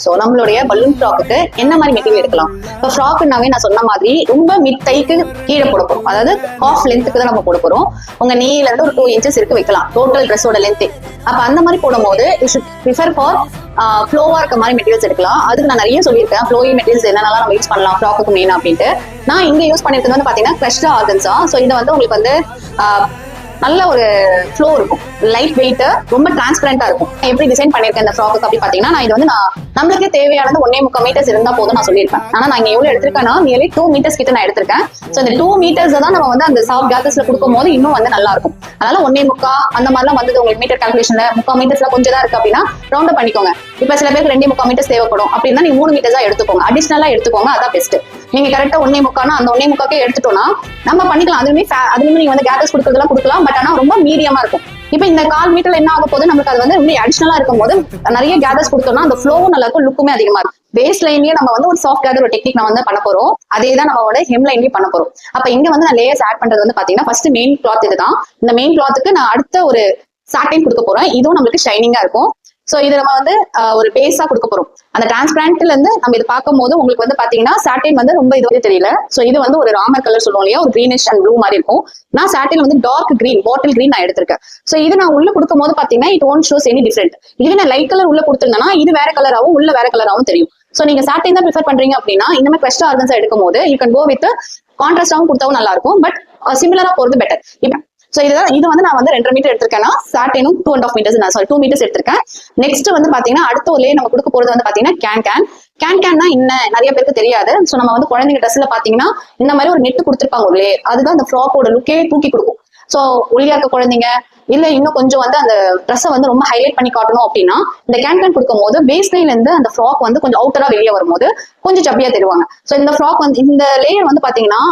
So நம்மளுடைய balloon frock என்ன மாதிரி மெட்டீரியல் எடுக்கலாம்? இப்போ ஃப்ராக்குனாவே நான் சொன்ன மாதிரி ரொம்ப மிட் தைக்கு கீழே போட போறோம், அதாவது ஹாஃப் லென்த்துக்கு தான் நம்ம போட போறோம். உங்க நீல இருந்து ஒரு 2 inches இருக்கு வைக்கலாம் டோட்டல் ட்ரெஸ்ஸோட லென்த். அப்ப அந்த மாதிரி போடும்போது யூ ஷுட் ப்ரிஃபர் ஃபார் ஃப்ளோவா இருக்க மாதிரி மெட்டீரியல்ஸ் எடுக்கலாம். அதுக்கு நான் நிறைய சொல்லியிருக்கேன் ஃப்ளோயி மெட்டீரியல்ஸ் என்னென்னலாம் நம்ம யூஸ் பண்ணலாம் ஃப்ராக்கு மெயின் அப்படின்ட்டு. நான் இங்க யூஸ் பண்ணிருக்கிறது வந்து பாத்தீங்கன்னா கிரஷ்ட் ஆர்கன்ஸா. ஸோ இது வந்து உங்களுக்கு வந்து நல்ல ஒரு ஃப்ளோ இருக்கும், லைட் வெயிட், ரொம்ப டிரான்ஸ்பரண்டா இருக்கும். எப்படி டிசைன் பண்ணிருக்கேன் இந்த ஃப்ராக்கு அப்படி பாத்தீங்கன்னா, நான் இது வந்து நம்மளுக்கு தேவையானது 1.25 meters இருந்தா போதும் நான் சொல்லியிருப்பேன். ஆனா நான் இங்க எவ்வளவு எடுத்திருக்கேன்னா நியர்லி 2 meters கிட்ட நான் எடுத்திருக்கேன். ஸோ இந்த 2 meters தான் நம்ம வந்து அந்த சாஃப்ட் கேத்தஸ்ல கொடுக்கும் போது இன்னும் வந்து நல்லா இருக்கும். அதனால 1.25 அந்த மாதிரிலாம் வந்து உங்களுக்கு மீட்டர் கால்குலேஷன்ல 3/4 metersல கொஞ்சம் தான் இருக்கு அப்படின்னா ரவுண்ட் பண்ணிக்கோங்க. இப்ப சில பேருக்கு 2.25 meters தேவைப்படும் அப்படின்னா நீங்க 3 meters எடுத்துக்கோங்க, அடிஷனலா எடுத்துக்கோங்க, அதான் பெஸ்ட். நீங்க கரெக்டா 1.25 அந்த 1.25 எடுத்துட்டோம்னா நம்ம பண்ணிக்கலாம். அதுலயுமே நீங்க வந்து கேத்தஸ் கொடுக்கறதெல்லாம் கொடுக்கலாம், பட் ஆனா ரொம்ப மீடியமா இருக்கும். இப்ப இந்த 1/4 meter என்ன ஆக போது நமக்கு அது வந்து அடிஷனலா இருக்கும் போது நிறைய கேதர்ஸ் கொடுத்தோம்னா அந்த ஃப்ளோவும் நல்லா இருக்கும், லுக்குமே அதிகமா இருக்கும். பேஸ் லைன்லயே நம்ம வந்து ஒரு சாஃப்ட் கேதர் ஒரு டெக்னிக் நம்ம வந்து பண்ண போறோம், அதே தான் நம்மளோட ஹெம் லைன்லயே பண்ண போறோம். அப்ப இங்க வந்து நான் லேயர்ஸ் ஆட் பண்றது வந்து பாத்தீங்கன்னா ஃபர்ஸ்ட் மெயின் கிளாத் இதுதான். இந்த மெயின் கிளாத்துக்கு நான் அடுத்த ஒரு சாட்டின் கொடுக்க போறேன். இதுவும் நம்மளுக்கு ஷைனிங்கா இருக்கும். சோ இது நம்ம வந்து ஒரு பேஸா கொடுக்க போறோம். அந்த டிரான்ஸ்பரண்ட்ல இருந்து நம்ம இது பார்க்கும் போது உங்களுக்கு வந்து பாத்தீங்கன்னா சாட்டின் வந்து ரொம்ப இது வந்து தெரியல. சோ இது வந்து ஒரு ராமர் கலர் சொல்லுவோம் இல்லையா, ஒரு கிரீனிஷ் அண்ட் ப்ளூ மாதிரி இருக்கும். நான் சாட்டின் வந்து டார்க் கிரீன், பாட்டில் கிரீன் நான் எடுத்திருக்கேன். சோ இது நான் உள்ள கொடுக்கும் போது பாத்தீங்கன்னா it won't shows any different. இதுவே நான் லைட் கலர் உள்ள கொடுத்திருந்தேன்னா இது வேற கலராகவும் உள்ள வேற கலராகவும் தெரியும். சோ நீங்க சாட்டின் தான் ப்ரிஃபர் பண்றீங்க அப்படின்னா இந்த மாதிரி கிரஷ்ட் ஆர்கன்ஸா எடுக்கும் போது யூ கேன் கோ வித் கான்ட்ராஸ்டாவும் கொடுத்தாவும் நல்லா இருக்கும், பட் சிமிலரா போறது பெட்டர். இப்ப சோ இது வந்து நான் வந்து 2.5 meter எடுத்திருக்கேன்னா சாட்டினும் 2.5 meters, நான் சாரி 2 meters எடுத்திருக்கேன். நெக்ஸ்ட் வந்து பாத்தீங்கன்னா அடுத்த ஒரு லே நம்ம கொடுக்க போறது வந்து பாத்தீங்கன்னா கேன் என்ன நிறைய பேருக்கு தெரியாது. சோ நம்ம வந்து குழந்தைங்க ட்ரெஸ்ல பாத்தீங்கன்னா இந்த மாதிரி ஒரு நெட் கொடுத்திருப்பாங்க ஒரு லே, அதுதான் அந்த ஃப்ராக்கோட லுக்கே தூக்கி கொடுக்கும். சோ ஒல்லியா இருக்க குழந்தைங்க இல்ல இன்னும் கொஞ்சம் வந்து அந்த ட்ரெஸ்ஸை வந்து ரொம்ப ஹைலைட் பண்ணி காட்டணும் அப்படின்னா இந்த கேன் கொடுக்கும் போது பேஸ் லைன்ல இருந்து அந்த ஃப்ராக் வந்து கொஞ்சம் அவுட்டரா வெளியே வரும்போது கொஞ்சம் சப்பியா தெரிவாங்க. சோ இந்த ஃப்ராக் வந்து இந்த லேயர் வந்து பாத்தீங்கன்னா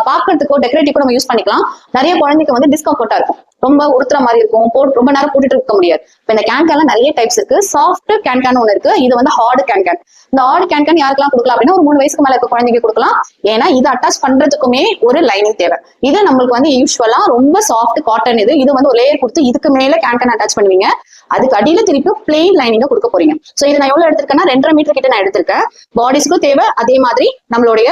பாக்குறதுக்கோ டெக்கரேட்டிவ் நம்ம யூஸ் பண்ணிக்கலாம். நிறைய குழந்தைக்கு வந்து டிஸ்கம்ஃபர்ட்டா இருக்கும், ரொம்ப உறுத்துற மாதிரி இருக்கும், ரொம்ப நேரம் போட்டுட்டு இருக்க முடியாது. இப்ப இந்த கேன்ல நிறைய டைப்ஸ் இருக்கு. சாஃப்ட் கேன் ஒண்ணு இருக்கு, இது வந்து ஹார்டு கேன். இந்த ஹார்டு கேன் யாருக்கெல்லாம் கொடுக்கலாம் அப்படின்னா ஒரு 3 வயசுக்கு மேல இருக்க குழந்தைக்கு கொடுக்கலாம். ஏன்னா இது அட்டாச் பண்றதுக்குமே ஒரு லைனிங் தேவை. இது நம்மளுக்கு வந்து யூஸ்வலா ரொம்ப சாஃப்ட் காட்டன். இது வந்து ஒரு லேயர் கொடுத்து இதுக்கு மேல கேன் அட்டாச் பண்ணுவீங்க, அதுக்கு அடியில திருப்பி பிளெயின் லைனிங்க கொடுக்க போறீங்க. சோ இது நான் எவ்வளவு எடுத்திருக்கேன்னா 2.5 meter கிட்ட நான் எடுத்திருக்கேன். பாடிஸ்க்கும் தேவை, அதே மாதிரி நம்மளுடைய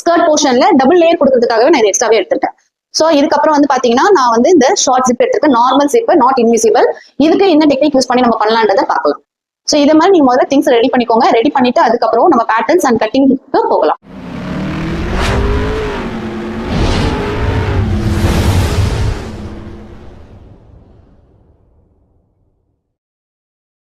ஸ்கர்ட் போர்ஷன்ல டபுள் லேயர் கொடுக்கறதுக்காகவே நான் எக்ஸ்ட்ராவே எடுத்திருக்கேன். சோ இதுக்கப்புறம் வந்து பாத்தீங்கன்னா நான் வந்து இந்த ஷார்ட் ஜிப் எடுத்திருக்கேன், நார்மல் ஜிப், நாட் இன்விசிபிள். இதுக்கு என்ன டெக்னிக் யூஸ் பண்ணி நம்ம பண்ணலான்றதை பார்க்கலாம். சோ இது மாதிரி நீங்க முதல்ல திங்ஸ் ரெடி பண்ணிக்கோங்க. ரெடி பண்ணிட்டு அதுக்கப்புறம் நம்ம பேட்டர்ன்ஸ் அண்ட் கட்டிங்க்கு போகலாம்.